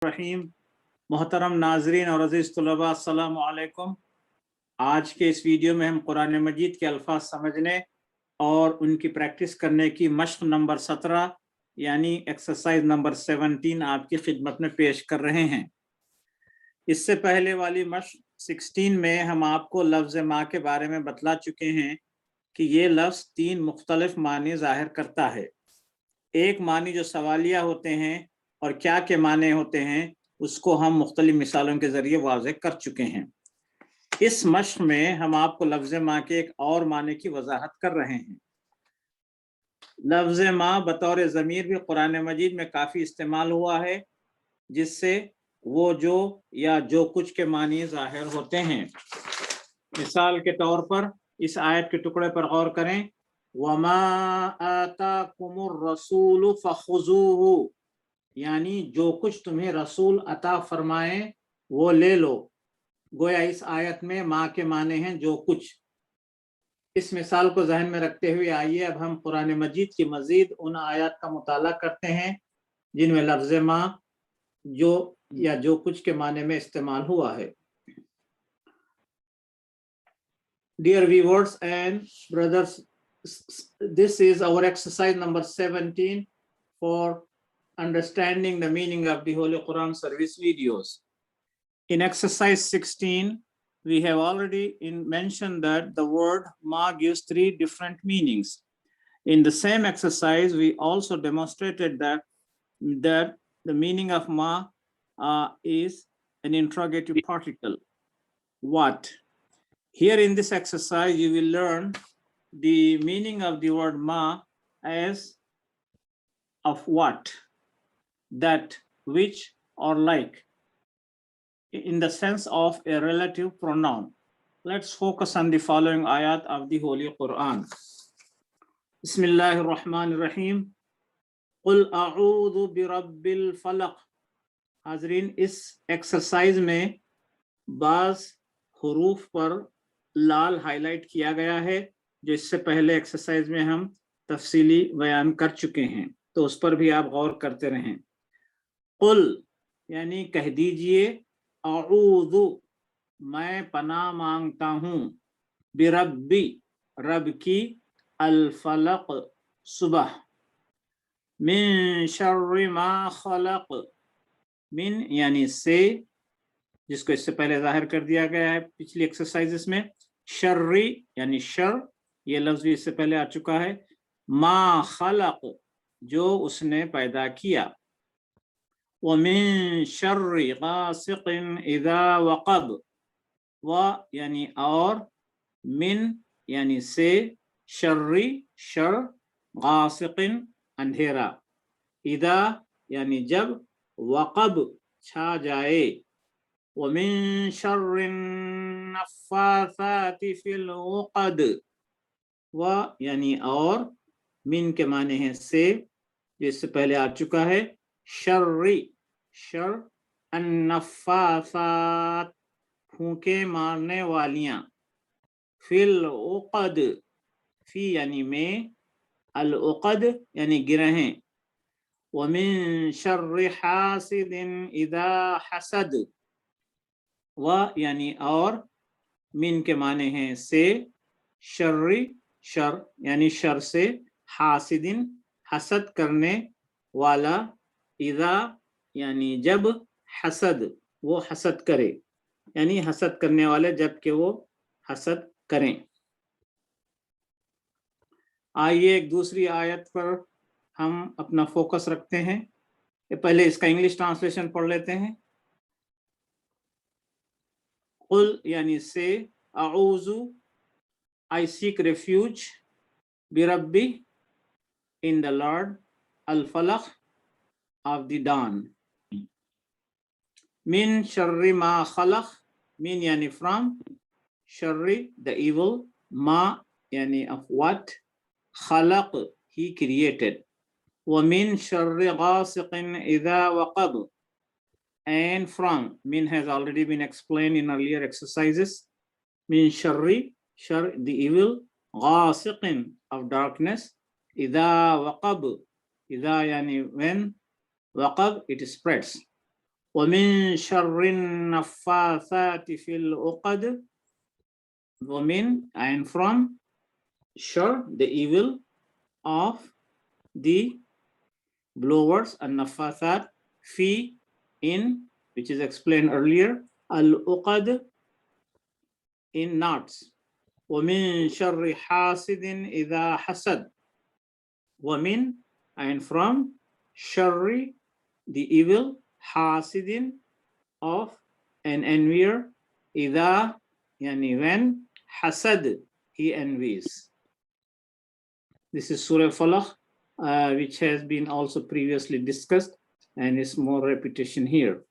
रहीम। मोहतरम नाजरीन और अजीज़ तलबा, अस्सलामु अलैकुम। आज के इस वीडियो में हम कुरान मजीद के अल्फाज समझने और उनकी प्रैक्टिस करने की मश्क नंबर 17 यानी एक्सरसाइज नंबर 17 आपकी खिदमत में पेश कर रहे हैं। इससे पहले वाली मश्क 16 में हम आपको लफ्ज़ माँ के बारे में बतला चुके हैं कि ये लफ्ज़ 3 मुख्तलिफ मानी ज़ाहिर करता है। एक मानी जो सवालिया होते हैं और क्या के माने होते हैं उसको हम मुख्तलिफ मिसालों के ज़रिए वाज़ेह कर चुके हैं। इस मश्क में हम आपको लफ्ज़ माँ के एक और माने की वजाहत कर रहे हैं। लफ्ज़ माँ बतौर ज़मीर भी कुरान मजीद में काफ़ी इस्तेमाल हुआ है, जिससे वो जो या जो कुछ के मानी ज़ाहिर होते हैं। मिसाल के तौर पर इस आयत के टुकड़े पर गौर करें, वमा आताकुमुर रसूल फखुज़ूहु, यानी जो कुछ तुम्हें रसूल अता फरमाए वो ले लो। गोया इस आयत में माँ के माने हैं जो कुछ। इस मिसाल को जहन में रखते हुए आइए अब हम कुरान मजीद की मजीद उन आयत का मुताला करते हैं जिनमें लफ्ज़ माँ जो या जो कुछ के माने में इस्तेमाल हुआ है। Dear viewers and brothers, this is our exercise number 17 for understanding the meaning of the Holy Quran service videos. In exercise 16, we have already mentioned that the word ma gives 3 different meanings. In the same exercise, we also demonstrated that the meaning of ma is an interrogative particle. What? Here in this exercise, you will learn the meaning of the word ma as of what, that, which, or like, in the sense of a relative pronoun. Let's focus on the following ayat of the Holy Quran. Bismillahir Rahmanir Rahim. Qul a'udhu bi rabbil falaq. हाजरीन, इस exercise में बाज हुरूफ पर लाल highlight किया गया है जो इससे पहले एक्सरसाइज में हम तफसीली बयान कर चुके हैं, तो उस पर भी आप गौर करते रहें। कुल यानी कह दीजिए, अऊज़ु मैं पनाह मांगता हूँ, बिरब्बी रब की, अल फलक सुबह, मिन शर्रि मा खलक, मिन यानी से, जिसको इससे पहले जाहिर कर दिया गया है पिछली एक्सरसाइजेस में, शर्री यानी शर, ये लफ्ज भी इससे पहले आ चुका है, मा खलक जो उसने पैदा किया, व मिन शर्रि गासिकिन इज़ा वक़ब, व यानी और, मिन यानी से, शर्री शर, गासिकिन अंधेरा, इज़ा यानी जब, वक़ब छा जाए, वमिन शर्रिन नफ़्फ़ासाति फिल उक़द, व यानी और, मिन के माने हैं से, जिससे पहले आ चुका है, शर्री शर, अन्नफ़्फ़ासात फूंके मारने वालियां, फिल उक़द फी यानी में, अल उक़द यानी गिरहें, वमिन शर्रि हासिदिन इज़ा हसद, व यानी और, मिन के माने हैं से, शर्री शर यानी शर से, हासिदिन हसद करने वाला, इज़ा यानी जब, हसद वो हसद करे, यानी हसद करने वाले जब के वो हसद करें। आइए एक दूसरी आयत पर हम अपना फोकस रखते हैं। पहले इसका इंग्लिश ट्रांसलेशन पढ़ लेते हैं। कुल यानी से, अऊज़ु I seek refuge, birabbi in the Lord, al-falaq of the dawn, min sharri ma khalaq, min yani from, sharri the evil, ma yani of what, khalaq he created, wa min sharri ghasiqin idha waqab, and from, min has already been explained in earlier exercises, min sharri shar the evil, ghasiqin of darkness, idha waqab, idha yani when, waqab it spreads, وَمِن شَرِّ النَّفَّاثَاتِ فِي الْعُقَدِ. وَمِن, and from, shar, the evil of the blowers, and naffathat, fi, in, which is explained earlier, al-uqad, in knots. وَمِن شَرِّ حَاسِدٍ إِذَا حَسَدَ. وَمِن, and from, sharri, the evil, hasidin, of an envier, إِذَا, yani when, hasad, he envies. This is Surah Falaq, which has been also previously discussed, and is more repetition here.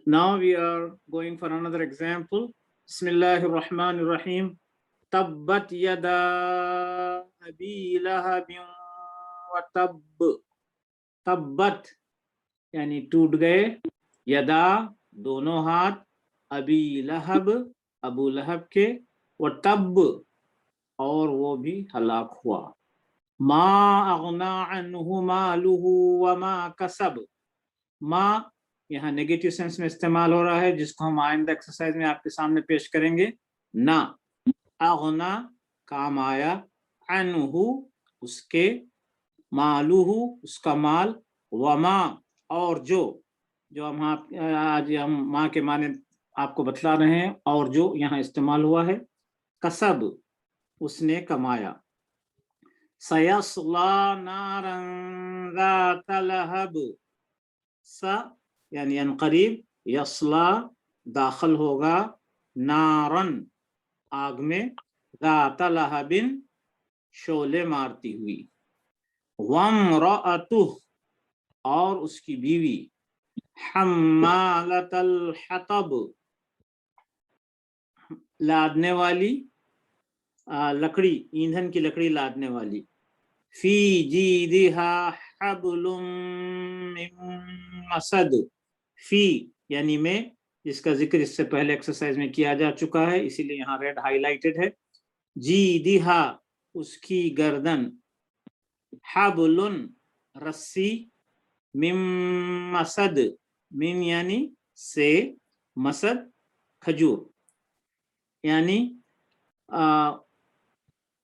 Now we are going for another example. Bismillahir Rahmanir Rahim. Tabbat yada abi lahabin wa tabb. Tabbat, yani टूट गए, yada, दोनों हाथ, अबी लहब, अबू लहब के, व तब, और वो भी हलाक हुआ. मा अगना अन्हु मालुहु व मा कसब. मा यहाँ नेगेटिव सेंस में इस्तेमाल हो रहा है, जिसको हम आइंदा एक्सरसाइज में आपके सामने पेश करेंगे. ना, अगना, काम आया, अन्हु, उसके, मालुहु, उसका माल, वमा, और जो हम आज हम माँ के माने आपको बतला रहे हैं, और जो यहाँ इस्तेमाल हुआ है. कसब, उसने कमाया. सयस्ला नारन ज़ात लहब. स, यानी अनकरीब, यसला, दाखिल होगा, नारन, आग में, ज़ात लहबिन, शोले मारती हुई. वम्रअतुह, और उसकी बीवी, हम्मालतल हतब, लादने वाली, लकड़ी, ईंधन की लकड़ी लादने वाली. फी जीदिहा हब्लुम मिन मसद. फी, यानी में, जिसका जिक्र इससे पहले एक्सरसाइज में किया जा चुका है, इसीलिए यहाँ रेड हाईलाइटेड है. जीदिहा, उसकी गर्दन, हब्लुन, रस्सी, मिन मसद, मिन यानी से, मसद, खजूर. यानी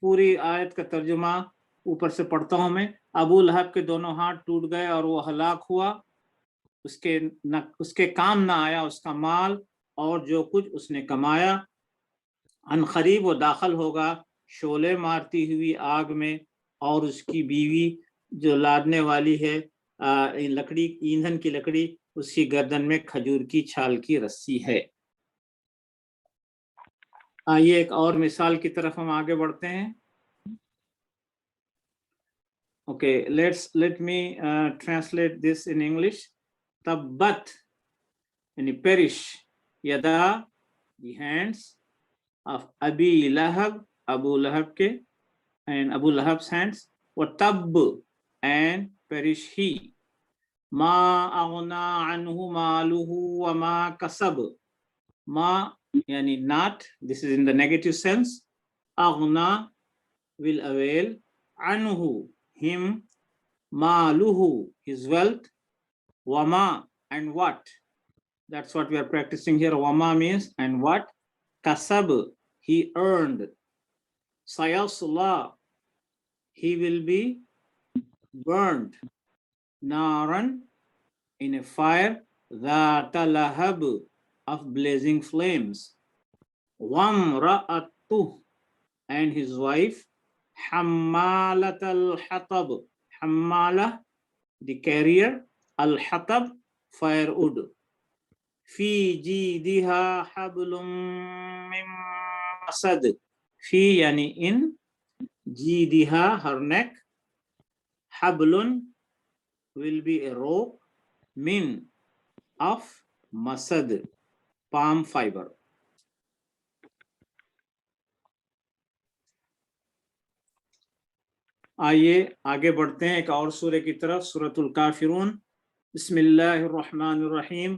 पूरी आयत का तर्जुमा ऊपर से पढ़ता हूं मैं. अबू लहब के दोनों हाथ टूट गए और वो हलाक हुआ. उसके काम ना आया उसका माल और जो कुछ उसने कमाया. अनकरीब वो दाखिल होगा, शोले मारती हुई आग में, और उसकी बीवी जो लादने वाली है लकड़ी, ईंधन की लकड़ी, उसकी गर्दन में खजूर की छाल की रस्सी है. आइए एक और मिसाल की तरफ हम आगे बढ़ते हैं. Okay, let me translate this in English. Tabbat, yani perish, yada, the hands of Abi Lahab, Abu Lahab ke, and Abu Lahab's hands, wa tab, and perish he. Ma aghna anhu maluhu wa ma kasab. Ma, yani not, this is in the negative sense. Aghna, will avail, anhu, him, maluhu, his wealth, wama, and what. That's what we are practicing here. Wama means and what. Kasab, he earned. Sayasla, he will be burned. Naran, in a fire. Dhata lahab, of blazing flames. Wamra'atuh, and his wife. Hammalat al-hatab, hammala, the carrier, al-hatab, firewood. Fi jidiha hablum min masad. Fi, yani in, jidiha, her neck, hablun, will be a rope, min, of, masad, palm fiber. आइए आगे बढ़ते हैं एक और सूरह की तरफ. सूरतुल काफिरून. बिस्मिल्लाहिर्रहमानिर्रहीम.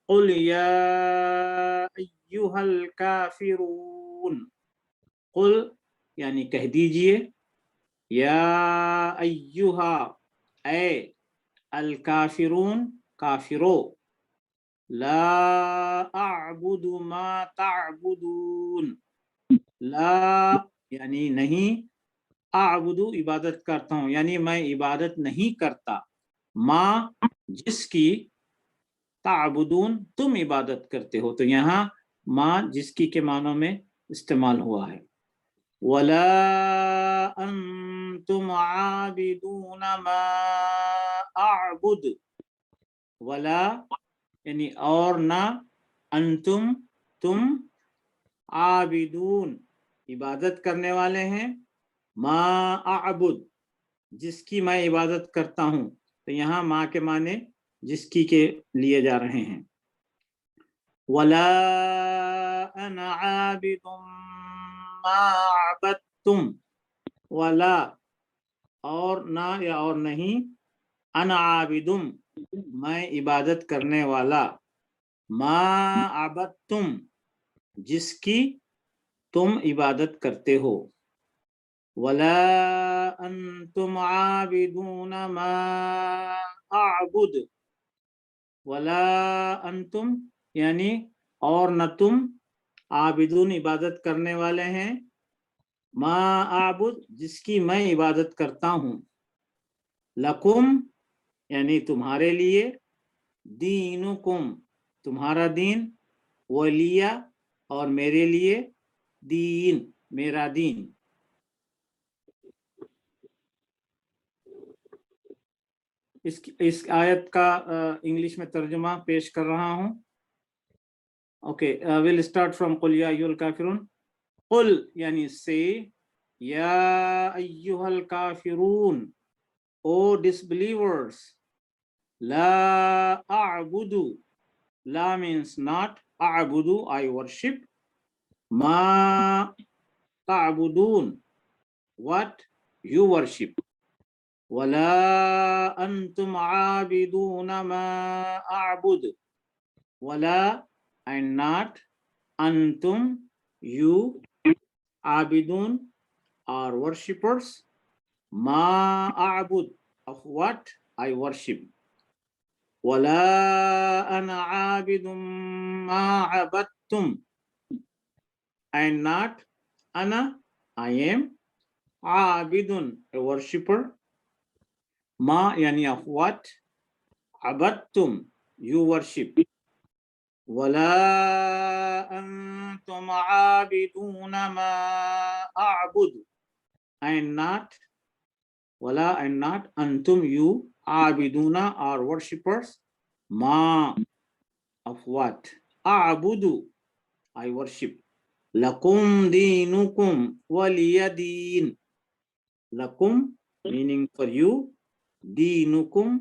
कुल या अय्युहल काफिरून. कुल, यानी कह दीजिए, या अय्युहा, ए, अल काफिरून, काफिरो, ला अअबुदु मा तअबुदून, ला यानी नहीं, अअबुदु इबादत करता हूँ, यानी मैं इबादत नहीं करता, माँ जिसकी, ताबुदून तुम इबादत करते हो। तो यहाँ माँ जिसकी के मानों में इस्तेमाल हुआ है। वला अंतुम आबिदून मा अअबुद, वला यानी और ना, अंतुम तुम, आबिदून इबादत करने वाले हैं, मा अअबुद जिसकी मैं इबादत करता हूँ। तो यहाँ माँ के माने जिसकी के लिए जा रहे हैं। वला अना आबिदुम मा अबदतुम, वला और ना या और नहीं, अना आबिदुम मैं इबादत करने वाला, मा अबदतुम जिसकी तुम इबादत करते हो, वला अंतुम आबिदून मा अअबुद, वला अंतुम यानी और न तुम, आबिदून इबादत करने वाले हैं, मा आबुद जिसकी मैं इबादत करता हूँ, लकुम यानी तुम्हारे लिए, दीनुकुम तुम्हारा दीन, वलिया और मेरे लिए, दीन मेरा दीन। इस आयत का इंग्लिश में तर्जुमा पेश कर रहा हूँ। ओके, विल स्टार्ट फ्रॉम कुल या अय्युहल काफिरून। कुल यानी से, या अय्युहल काफिरून ओ disbelievers, La अअबुदु, La means not, अअबुदु I worship, मा ताबुदून what you worship, वला अंतुम आबिदून मा अअबुद, वला and not, antum you, abidun are worshippers, ma a'bud of what I worship, wala ana abidum ma abattum and not, ana I am, abidun a worshipper, ma yani of what, abattum you worship, ولا أنتم عابدون ما أعبد and not, ولا and not, أنتم you, عابدون are worshippers, ما of what, أعبد I worship, لكم دينكم ولي دين, لكم meaning for you, دينكم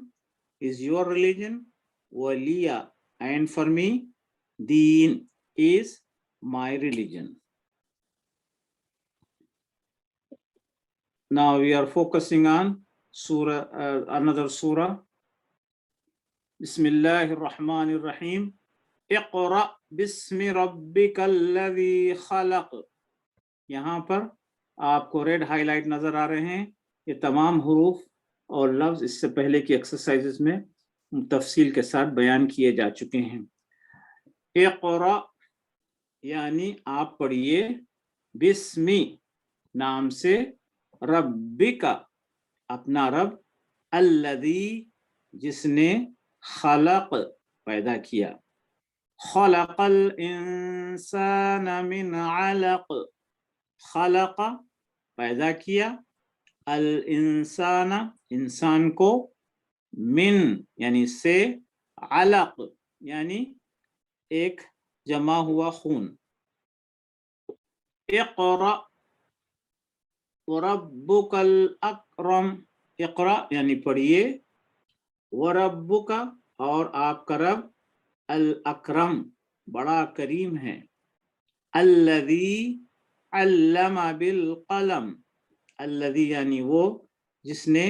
is your religion, Wali and for me, Deen is my religion. Now we are focusing on surah, another surah. Bismillahir Rahmanir Rahim. Iqra bismi rabbikal ladhi khalaq. यहाँ पर आपको red highlight नजर आ रहे हैं। ये तमाम हुरूफ और लफ्ज इससे पहले की एक्सरसाइजेस में तफसील के साथ बयान किए जा चुके हैं। इक़रा यानी आप पढ़िए, बिस्मी नाम से, रब्बिका अपना रब, अल्लज़ी जिसने, खलक पैदा किया, खलक़ल इंसान मिन अलक, खलक पैदा किया, अल इंसाना इंसान को, मिन यानी से, अलक यानी एक जमा हुआ खून। इक़रा वरब्बुकल अकरम, इक़रा यानी पढ़िए, वरब्बुका और आपका रब, अल अकरम बड़ा करीम है, अल्लज़ी अल्लमा बिल कलम, अल्लज़ी यानी वो जिसने,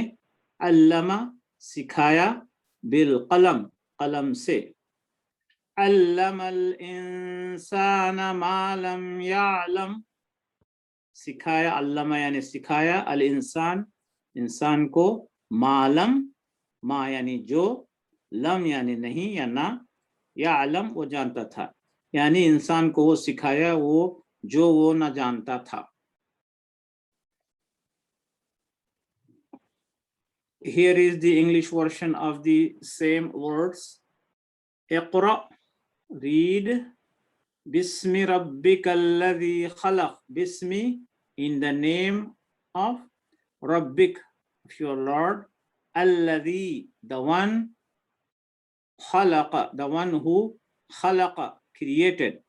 अल्लमा सिखाया, बिल कलम कलम से, अल्लमल इंसान मा लम यअलम सिखाया, अल्लमा यानी सिखाया, अल इंसान इंसान को, मालम मा यानी जो, لم یعنی نہیں یا نہ، یعلم وہ جانتا تھا، یعنی انسان کو وہ سکھایا وہ جو وہ نہ جانتا تھا. Here is the English version of the same words. اقرأ, read. Bismi rabbika alladhi khalaq. Bismi, in the name of Rabbik, of your Lord. Alladhi, the one. Khalaqa, the one who. Khalaqa, created.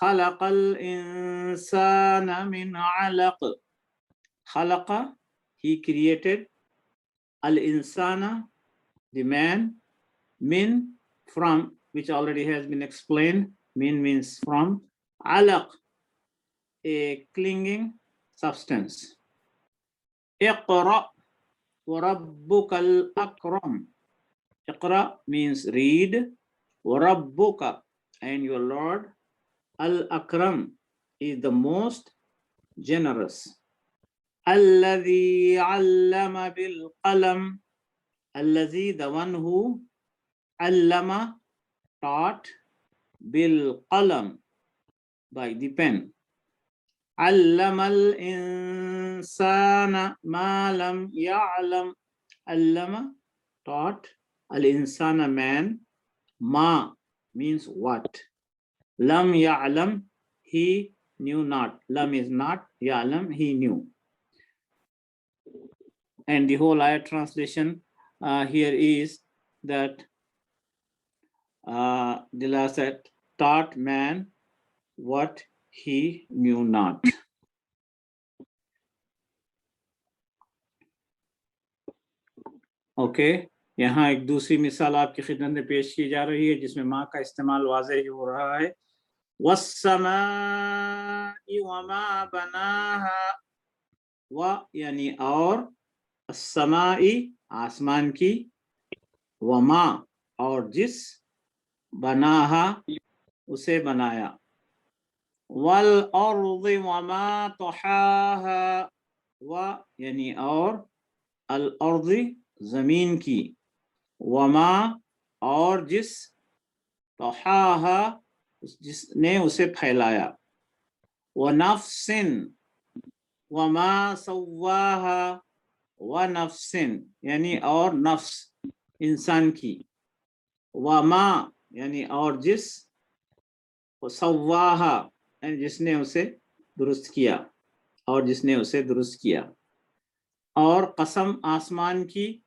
Khalaqal insana min alaq. Khalaqa, he created. Al insana, the man. Min, from, which already has been explained. Min means from. Alaq, a clinging substance. Iqra wa rabbukal akram. Iqra means read. Wa rabbuka, and your Lord. Al akram is the most generous. Alladhi allama bil qalam. Alladhi, the one who. Allama, taught. Bil qalam, by the pen. Allamal insana ma lam ya'lam. Allama, taught. Al insana, man. Ma means what. Lam ya'lam, he knew not. Lam is not, ya'lam, he knew. And the whole ayat translation here is that the last ayat, taught man what he knew not. Okay, यहाँ एक दूसरी मिसाल आपकी खिदमत में पेश की जा रही है जिसमें माँ का इस्तेमाल वाज़ेह हो रहा है. वस्समाइ वमा बनाहा, व यानी और, अस्समाई आसमान की, वमा और जिस, बनाहा उसे बनाया, वल अर्ज़ि वमा तहाहा, व यानी और, अल अर्ज़ि जमीन की, वमा और जिस, तहाहा जिसने उसे फैलाया, व नफ्सिन वमा सव्वाहा, व नफ्सिन यानी और नफ्स इंसान की, वमा यानी और जिस, सव्वाहा यानी जिसने उसे दुरुस्त किया, और जिसने उसे दुरुस्त किया, और कसम आसमान की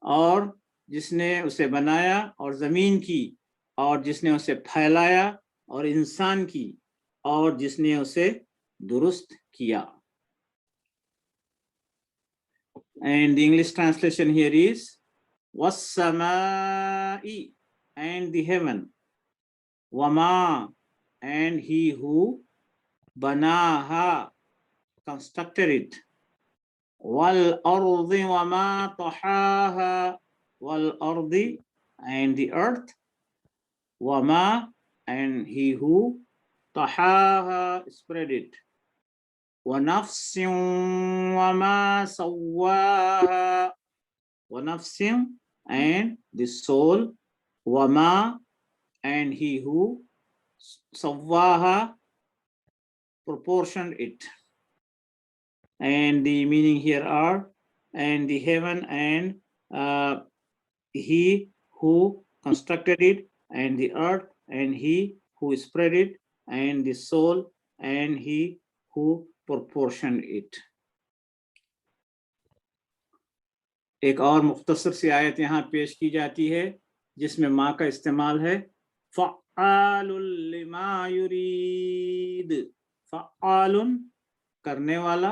और जिसने उसे बनाया, और ज़मीन की और जिसने उसे फैलाया, और इंसान की और जिसने उसे दुरुस्त किया. And the English translation here is was-samai, and the heaven, wama, and he who, banaha, constructed it, wal ardi wama tahaha, wal ardi, and the earth, wama, and he who, tahaha, spread it, wa nafsin wama sawwaha, wa nafsin, and the soul, wama, and he who, sawwaha, proportioned it. And the meaning here are, and the heaven, and he who constructed it, and the earth, and he who spread it, and the soul, and he who proportioned it. एक और मुख्तसर सी आयत यहाँ पेश की जाती है जिसमें माँ का इस्तेमाल है, फ़अआलुल लिमा युरीद. फ़अआलुन करने वाला,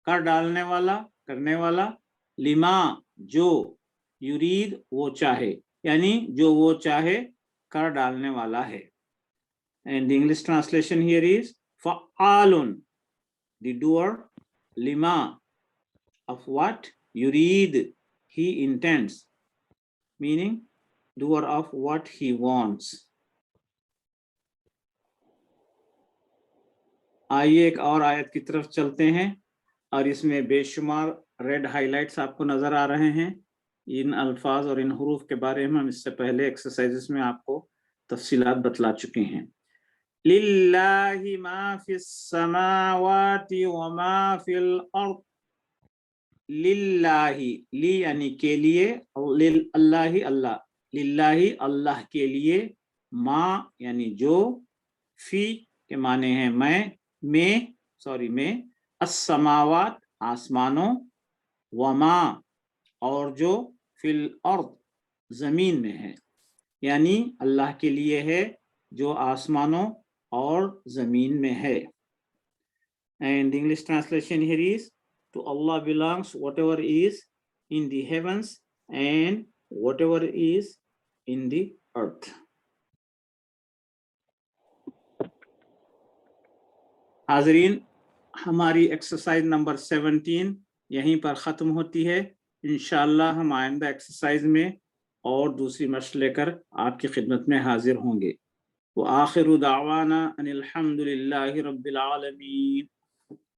कर डालने वाला, करने वाला, लिमा जो, युरीद वो चाहे, यानी जो वो चाहे कर डालने वाला है. And the English translation here is फ़अआलुन, the doer, lima, of what, yurid, he intends, meaning doer of what he wants. आइए एक और आयत की तरफ चलते हैं और इसमें बेशुमार रेड हाइलाइट्स आपको नजर आ रहे हैं. ان الفاظ اور ان حروف کے بارے میں ہم اس سے پہلے ایکسرسائزز میں آپ کو تفصیلات بتلا چکے ہیں. للہ ما فی السماوات وما فی الارض. للہ لی یعنی کے لیے، اللہ اللہ، للہ اللہ کے لیے، ما یعنی جو، فی کے معنی ہیں میں السماوات آسمانوں، وما اور جو، فی الارض زمین میں ہے، یعنی اللہ کے لیے ہے جو آسمانوں اور زمین میں ہے. And the English translation here is, to Allah belongs whatever is in the heavens and whatever is in the earth. حاضرین، ہماری ایکسرسائز نمبر 17 یہیں پر ختم ہوتی ہے. انشاءاللہ ہم آئندہ ایکسرسائز میں اور دوسری مشق لے کر آپ کی خدمت میں حاضر ہوں گے. وآخر دعوانا ان الحمد للہ رب العالمین.